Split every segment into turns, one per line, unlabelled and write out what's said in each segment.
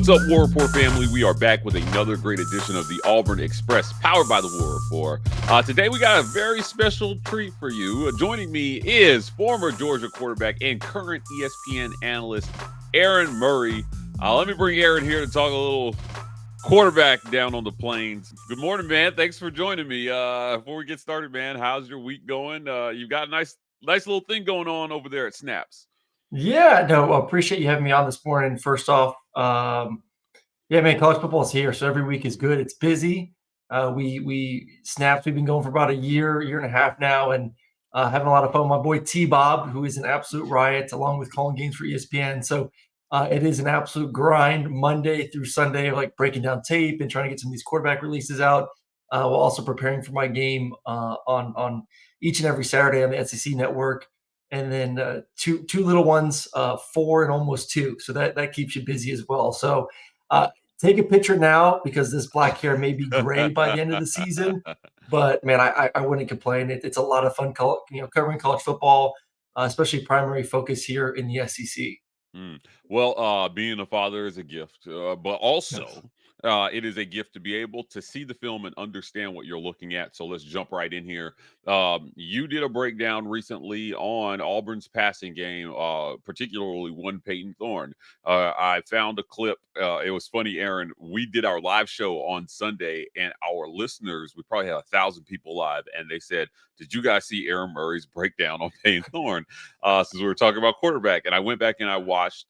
What's up, War Report family? We are back with another great edition of the Auburn Express, powered by the War Report. Today, we got a very special treat for you. Joining me is former Georgia quarterback and current ESPN analyst, Aaron Murray. Let me bring Aaron here to talk a little quarterback down on the plains. Good morning, man. Thanks for joining me. Before we get started, man, how's your week going? You've got a nice little thing going on over there at Snaps.
Yeah, no, appreciate you having me on this morning. First off, yeah, man, college football is here, so every week is good. It's busy. We Snaps. We've been going for about a year and a half now, and having a lot of fun. My boy T Bob, who is an absolute riot, along with calling games for ESPN. So it is an absolute grind Monday through Sunday, like breaking down tape and trying to get some of these quarterback releases out, while also preparing for my game on each and every Saturday on the SEC network. And then two little ones, 4 and almost 2. So that keeps you busy as well. So take a picture now because this black hair may be gray by the end of the season. But man, I wouldn't complain. It's a lot of fun, covering college football, especially primary focus here in the SEC.
Well, being a father is a gift, but also
Yes.
it is a gift to be able to see the film and understand what you're looking at. So let's jump right in here. You did a breakdown recently on Auburn's passing game, particularly one Payton Thorne. I found a clip. It was funny, Aaron. We did our live show on Sunday, and our listeners, we probably had 1,000 people live, and they said, "Did you guys see Aaron Murray's breakdown on Payton Thorne?" Since we were talking about quarterback, and I went back and I watched.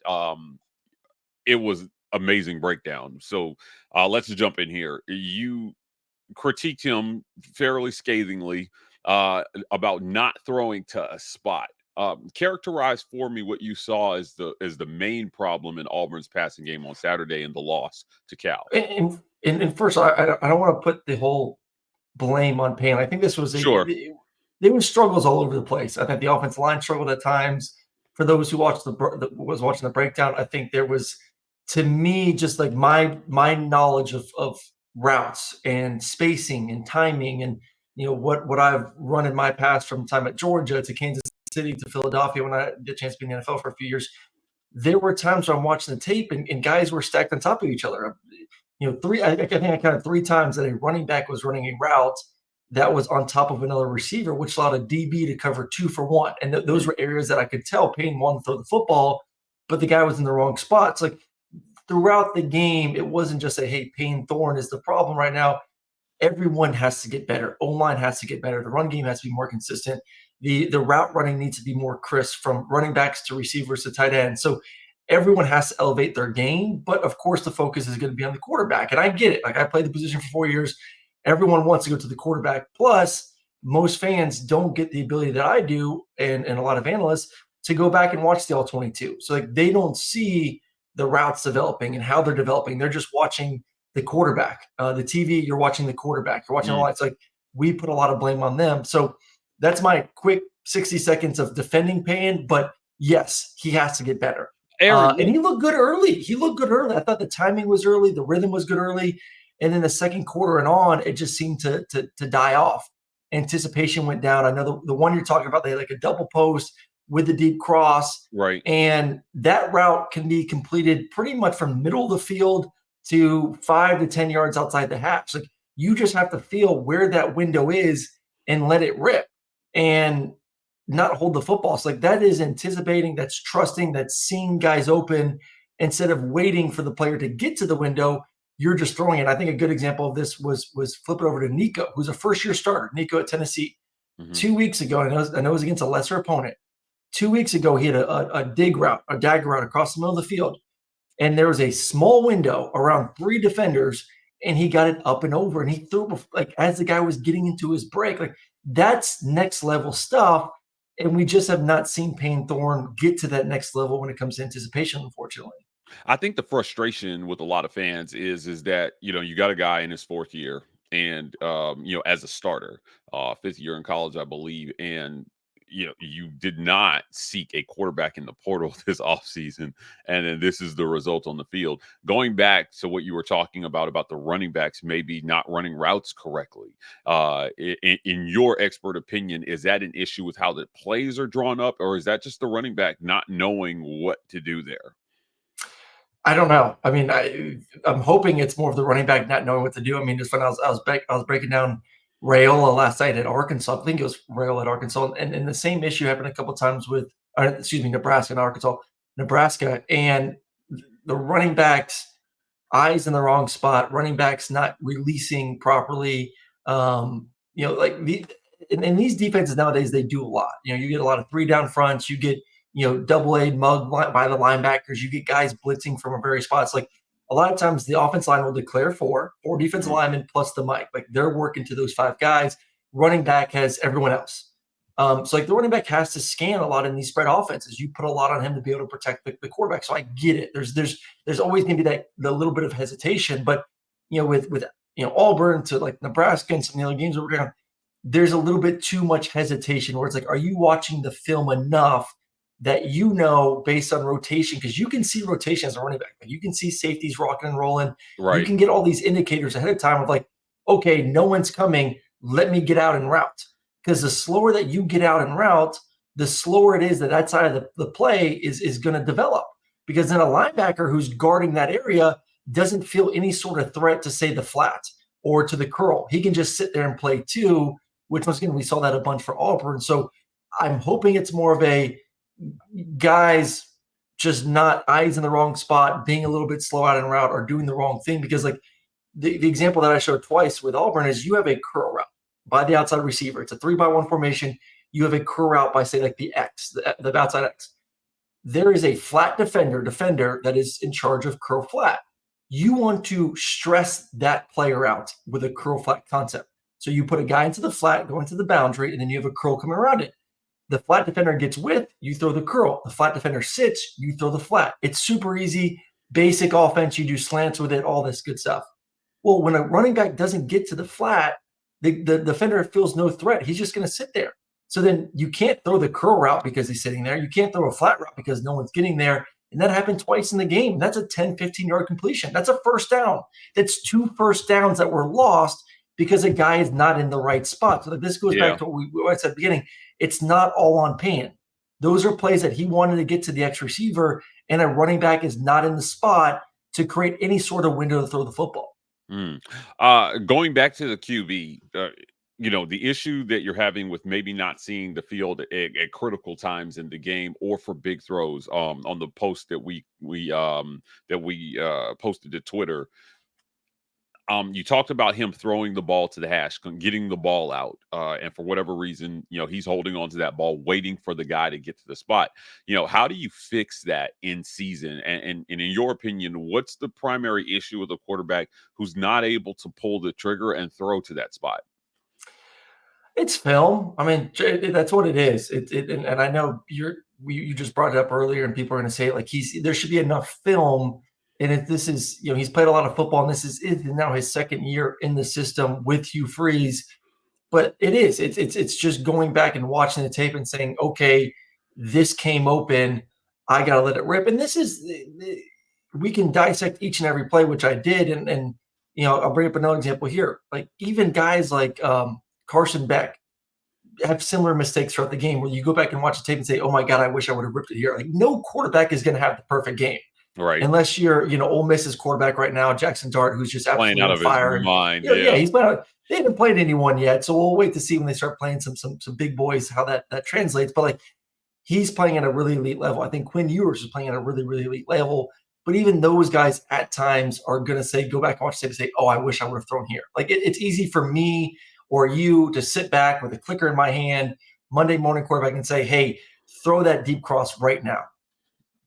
It was amazing breakdown. So let's jump in here. You critiqued him fairly scathingly about not throwing to a spot. Characterize for me what you saw as the main problem in Auburn's passing game on Saturday in the loss to Cal.
And first, I don't want to put the whole blame on Payne. I think this was
Sure.
there was struggles all over the place. I think the offensive line struggled at times. For those who watched was watching the breakdown, I think there was, to me, just like my knowledge of routes and spacing and timing and what I've run in my past from time at Georgia to Kansas City to Philadelphia when I had the chance to be in the NFL for a few years. There were times where I'm watching the tape and guys were stacked on top of each other. I think I counted 3 times that a running back was running a route that was on top of another receiver, which allowed a DB to cover 2 for 1. And those were areas that I could tell Payne wanted to throw the football, but the guy was in the wrong spots. Like throughout the game, it wasn't just hey, Payton Thorne is the problem right now. Everyone has to get better. O-line has to get better. The run game has to be more consistent. The route running needs to be more crisp from running backs to receivers to tight ends. So everyone has to elevate their game, but of course the focus is going to be on the quarterback. And I get it. Like I played the position for 4 years. Everyone wants to go to the quarterback. Plus, most fans don't get the ability that I do and a lot of analysts to go back and watch the All-22. So like they don't see the routes developing and how they're developing. They're just watching the quarterback. The TV, you're watching the quarterback. You're watching all that. It's like we put a lot of blame on them. So that's my quick 60 seconds of defending Payne. But yes, he has to get better. And he looked good early. I thought the timing was early. The rhythm was good early. And then the second quarter and on, it just seemed to die off. Anticipation went down. I know the one you're talking about, they had like a double post with the deep cross.
Right.
And that route can be completed pretty much from middle of the field to 5 to 10 yards outside the hash. Like you just have to feel where that window is and let it rip and not hold the football. So like that is anticipating, that's trusting, that's seeing guys open instead of waiting for the player to get to the window. You're just throwing it. I think a good example of this was flip it over to Nico, who's a first-year starter, Nico at Tennessee. 2 weeks ago, I know it was against a lesser opponent. 2 weeks ago, he had a dig route, a dagger route across the middle of the field. And there was a small window around 3 defenders, and he got it up and over. And he threw like as the guy was getting into his break. Like that's next level stuff. And we just have not seen Payton Thorne get to that next level when it comes to anticipation, unfortunately.
I think the frustration with a lot of fans is that, you got a guy in his 4th year and, as a starter, 5th year in college, I believe. And, you did not seek a quarterback in the portal this offseason. And then this is the result on the field. Going back to what you were talking about the running backs maybe not running routes correctly. In your expert opinion, is that an issue with how the plays are drawn up, or is that just the running back not knowing what to do there?
I don't know. I mean, I'm hoping it's more of the running back not knowing what to do. I mean, just when I was breaking down Rayola last night at Arkansas. I think it was Rayola at Arkansas, and the same issue happened a couple times with, excuse me, Nebraska and Arkansas, Nebraska, and the running backs eyes in the wrong spot, running backs not releasing properly. Like in these defenses nowadays, they do a lot. You get a lot of three down fronts. You get double A mugged by the linebackers. You get guys blitzing from various spots. Like a lot of times, the offense line will declare four defensive
Mhm.
linemen plus the mic. Like they're working to those five guys. Running back has everyone else. So like the running back has to scan a lot in these spread offenses. You put a lot on him to be able to protect the quarterback. So I get it. There's always going to be the little bit of hesitation, but with Auburn to like Nebraska and some of the other games that we're going, there's a little bit too much hesitation where it's like, are you watching the film enough that based on rotation? Because you can see rotation as a running back. Like you can see safeties rocking and rolling. You
Right.
can get all these indicators ahead of time of like, okay, no one's coming. Let me get out and route. Because the slower that you get out and route, the slower it is that side of the play is going to develop. Because then a linebacker who's guarding that area doesn't feel any sort of threat to say the flat or to the curl. He can just sit there and play too, which once again, we saw that a bunch for Auburn. So I'm hoping it's more of a guys just not eyes in the wrong spot, being a little bit slow out en route or doing the wrong thing. Because like the example that I showed twice with Auburn is you have a curl route by the outside receiver. It's a 3-by-1 formation. You have a curl route by say like the X, the outside X. There is a flat defender that is in charge of curl flat. You want to stress that player out with a curl flat concept. So you put a guy into the flat, go into the boundary, and then you have a curl coming around it. The flat defender gets width, you throw the curl. The flat defender sits, you throw the flat. It's super easy, basic offense. You do slants with it, all this good stuff. Well, when a running back doesn't get to the flat, the defender feels no threat. He's just going to sit there. So then you can't throw the curl route because he's sitting there. You can't throw a flat route because no one's getting there. And that happened twice in the game. That's a 10, 15-yard completion. That's a first down. That's 2 first downs that were lost because a guy is not in the right spot. So this goes back
Yeah.
to what I said at the beginning. It's not all on Payton. Those are plays that he wanted to get to the X receiver, and a running back is not in the spot to create any sort of window to throw the football.
Mm. Going back to the QB, the issue that you're having with maybe not seeing the field at critical times in the game or for big throws. On the post that we posted to Twitter, you talked about him throwing the ball to the hash, getting the ball out, and for whatever reason, he's holding on to that ball, waiting for the guy to get to the spot. How do you fix that in season? And in your opinion, what's the primary issue with a quarterback who's not able to pull the trigger and throw to that spot?
It's film. I mean, that's what it is. And I know you just brought it up earlier, and people are going to say it like there should be enough film. And if this is, he's played a lot of football, and this is now his second year in the system with Hugh Freeze. But it's just going back and watching the tape and saying, okay, this came open. I got to let it rip. And this is, we can dissect each and every play, which I did. And I'll bring up another example here. Like even guys like Carson Beck have similar mistakes throughout the game where you go back and watch the tape and say, oh my God, I wish I would have ripped it here. Like no quarterback is going to have the perfect game
Right,
unless you're, Ole Miss's quarterback right now, Jackson Dart, who's just
playing
absolutely
out
on
of his
fire. And,
mind.
yeah,
Yeah,
they haven't played anyone yet, so we'll wait to see when they start playing some big boys how that translates. But like he's playing at a really elite level. I think Quinn Ewers is playing at a really, really elite level. But even those guys at times are going to say, go back and watch the tape and say, oh, I wish I would have thrown here. Like it's easy for me or you to sit back with a clicker in my hand, Monday morning quarterback, and say, hey, throw that deep cross right now.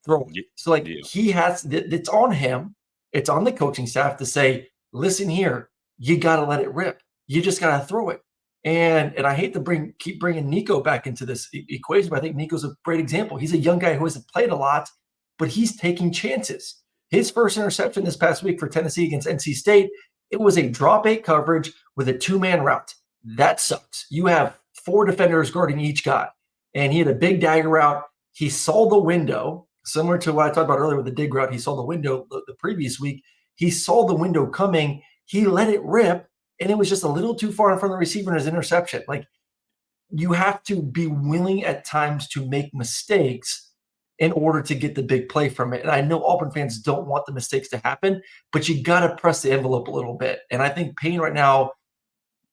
Throw it.
yeah,
So like
yeah.
he has, it's on him. It's on the coaching staff to say, listen here, you got to let it rip. You just got to throw it. And I hate to keep bringing Nico back into this equation, but I think Nico's a great example. He's a young guy who hasn't played a lot, but he's taking chances. His first interception this past week for Tennessee against NC State, it was a drop 8 coverage with a 2-man route. That sucks. You have 4 defenders guarding each guy, and he had a big dagger route. He saw the window, similar to what I talked about earlier with the dig route. He saw the window the previous week. He saw the window coming. He let it rip, and it was just a little too far in front of the receiver in his interception. Like you have to be willing at times to make mistakes in order to get the big play from it. And I know Auburn fans don't want the mistakes to happen, but you got to press the envelope a little bit. And I think Payne right now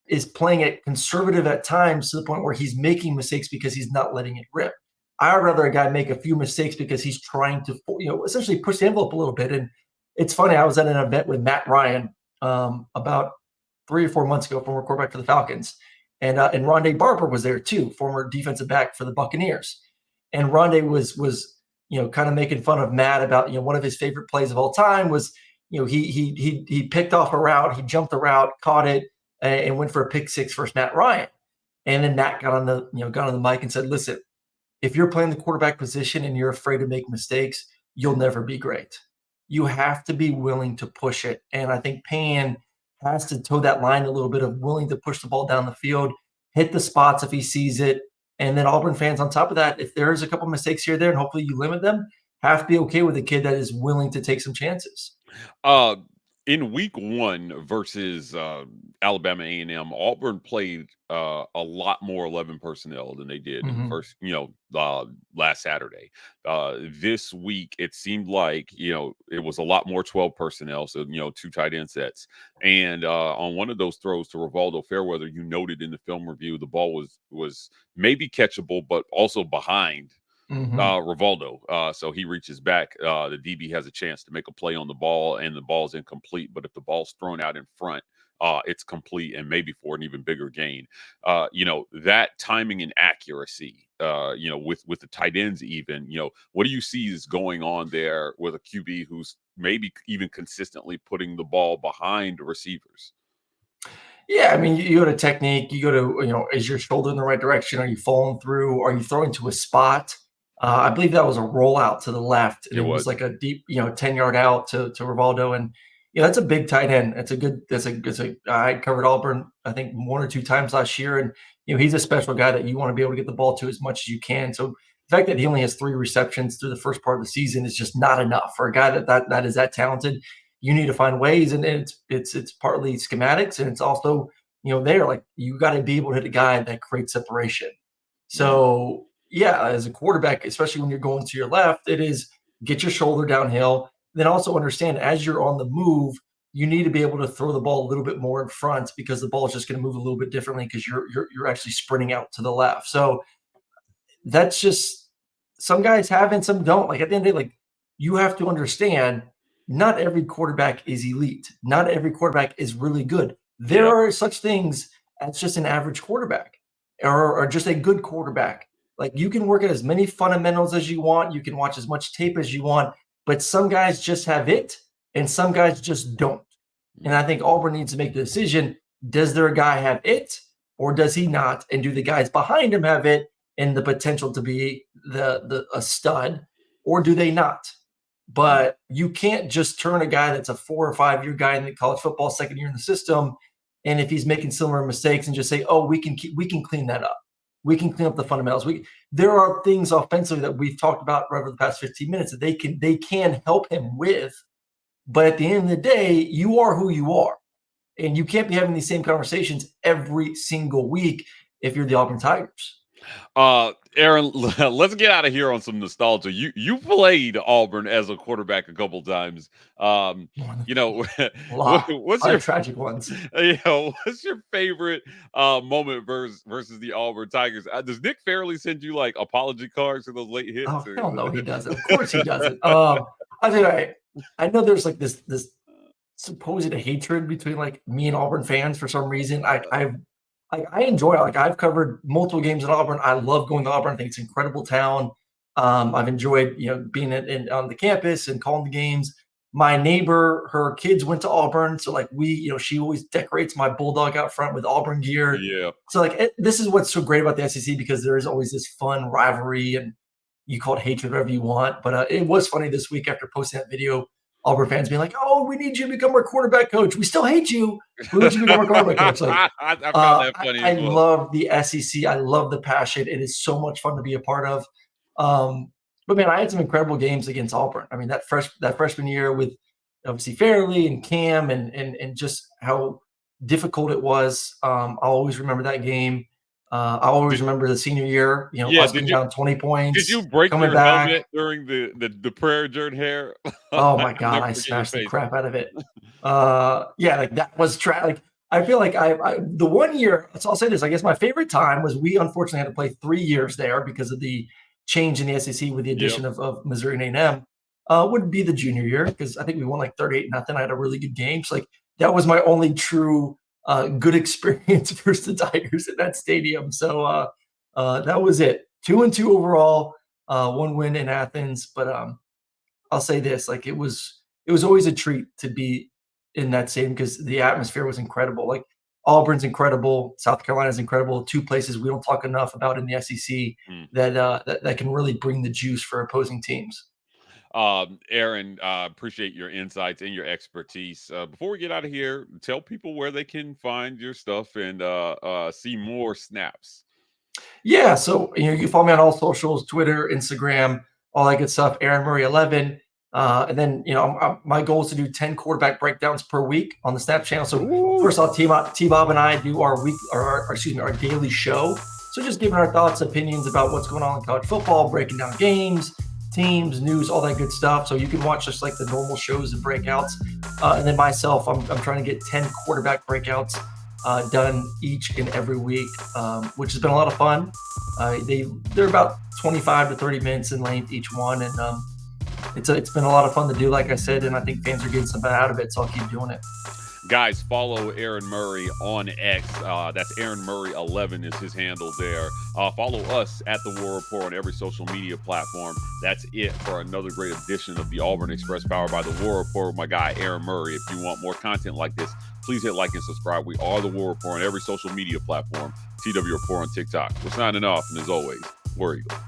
is playing it conservative at times to the point where he's making mistakes because he's not letting it rip. I would rather a guy make a few mistakes because he's trying to, essentially push the envelope a little bit. And it's funny, I was at an event with Matt Ryan about 3 or 4 months ago, former quarterback for the Falcons, and Rondé Barber was there too, former defensive back for the Buccaneers. And Rondé was kind of making fun of Matt about one of his favorite plays of all time was he picked off a route, he jumped the route, caught it, and went for a pick six versus Matt Ryan. And then Matt got on the mic and said, "Listen, if you're playing the quarterback position and you're afraid to make mistakes, you'll never be great. You have to be willing to push it." And I think Payne has to toe that line a little bit of willing to push the ball down the field, hit the spots if he sees it. And then Auburn fans, on top of that, if there's a couple mistakes here or there, and hopefully you limit them, have to be okay with a kid that is willing to take some chances.
In week 1 versus Alabama A&M, Auburn played a lot more 11 personnel than they did in the first, last Saturday. This week, it seemed like, it was a lot more 12 personnel. So, 2 tight end sets. And on one of those throws to Rivaldo Fairweather, you noted in the film review, the ball was maybe catchable, but also behind Rivaldo. So he reaches back. The DB has a chance to make a play on the ball, and the ball's incomplete. But if the ball's thrown out in front, it's complete and maybe for an even bigger gain. That timing and accuracy, with the tight ends even, what do you see is going on there with a QB who's maybe even consistently putting the ball behind receivers?
Yeah, I mean, you go to technique, you go to, is your shoulder in the right direction? Are you falling through? Are you throwing to a spot? I believe that was a rollout to the left, and it was like a deep, 10-yard out to Rivaldo, and that's a big tight end. I covered Auburn, I think 1 or 2 times last year, and he's a special guy that you want to be able to get the ball to as much as you can. So the fact that he only has 3 receptions through the first part of the season is just not enough for a guy that is that talented. You need to find ways, and it's partly schematics, and it's also there, like, you got to be able to hit a guy that creates separation. So yeah, as a quarterback, especially when you're going to your left, it is get your shoulder downhill. Then also understand, as you're on the move, you need to be able to throw the ball a little bit more in front, because the ball is just going to move a little bit differently because you're actually sprinting out to the left. So that's just, some guys have and some don't. Like, at the end of the day, like, you have to understand, not every quarterback is elite. Not every quarterback is really good. There are such things as just an average quarterback or just a good quarterback. Like, you can work at as many fundamentals as you want. You can watch as much tape as you want, but some guys just have it and some guys just don't. And I think Auburn needs to make the decision. Does their guy have it or does he not? And do the guys behind him have it and the potential to be a stud, or do they not? But you can't just turn a guy that's a 4 or 5 year guy in the college football, second year in the system, and if he's making similar mistakes, and just say, "Oh, we can clean that up. We can clean up the fundamentals." There are things offensively that we've talked about over the past 15 minutes that they can help him with. But at the end of the day, you are who you are, and you can't be having these same conversations every single week if you're the Auburn Tigers.
Aaron, let's get out of here on some nostalgia. You played Auburn as a quarterback a couple times.
A
What's
lot
your
of tragic ones?
What's your favorite moment versus the Auburn Tigers? Does Nick Fairley send you like apology cards for those late hits?
Oh, hell no, he doesn't. Of course he doesn't. I think I know there's like this supposed hatred between like me and Auburn fans for some reason. I enjoy it. Like, I've covered multiple games in Auburn. I love going to Auburn. I think it's an incredible town. I've enjoyed, being on the campus and calling the games. My neighbor, her kids went to Auburn, so like she always decorates my bulldog out front with Auburn gear.
Yeah.
So like this is what's so great about the SEC, because there is always this fun rivalry, and you call it hatred, whatever you want. But it was funny this week after posting that video, Auburn fans being like, "Oh, we need you to become our quarterback coach. We still hate you. We want you to become our quarterback coach." Like,
I found that funny.
I love the SEC. I love the passion. It is so much fun to be a part of. But man, I had some incredible games against Auburn. I mean, that freshman year with obviously Fairley and Cam and just how difficult it was. I'll always remember that game. I always
Did,
remember the senior year,
yeah,
us being down 20
did you
points,
break
coming
your
back.
helmet during the prayer during hair?
Oh
I
my god,
never
I
forget your
smashed the
face.
crap out of it. Yeah, like that was like I feel like the one year. So I'll say this. I guess my favorite time was we unfortunately had to play 3 years there because of the change in the SEC with the
Yep.
addition of Missouri and A&M. Would be the junior year because I think we won like 38-0. I had a really good game. So like that was my only true good experience versus the Tigers in that stadium. So that was it. 2-2 overall. One win in Athens, but I'll say this, like it was always a treat to be in that stadium because the atmosphere was incredible. Like Auburn's incredible, South Carolina's incredible, two places we don't talk enough about in the SEC
Mm.
that can really bring the juice for opposing teams.
Aaron, appreciate your insights and your expertise. Before we get out of here, tell people where they can find your stuff and see more snaps.
Yeah, so you can follow me on all socials, Twitter, Instagram, all that good stuff. Aaron Murray 11, and then my goal is to do 10 quarterback breakdowns per week on the Snap channel. So
Ooh.
first off, T Bob and I do our week or excuse me, our daily show. So just giving our thoughts, opinions about what's going on in college football, breaking down games, teams, news, all that good stuff. So you can watch just like the normal shows and breakouts. And then myself, I'm trying to get 10 quarterback breakouts done each and every week, which has been a lot of fun. They're about 25 to 30 minutes in length each one, and it's been a lot of fun to do, like I said, and I think fans are getting something out of it, so I'll keep doing it.
Guys, follow Aaron Murray on X. That's Aaron Murray 11 is his handle there. Follow us at the War Report on every social media platform. That's it for another great edition of the Auburn Express, powered by the War Report with my guy Aaron Murray. If you want more content like this, please hit like and subscribe. We are the War Report on every social media platform. TW Report on TikTok. We're signing off, and as always, War Eagle.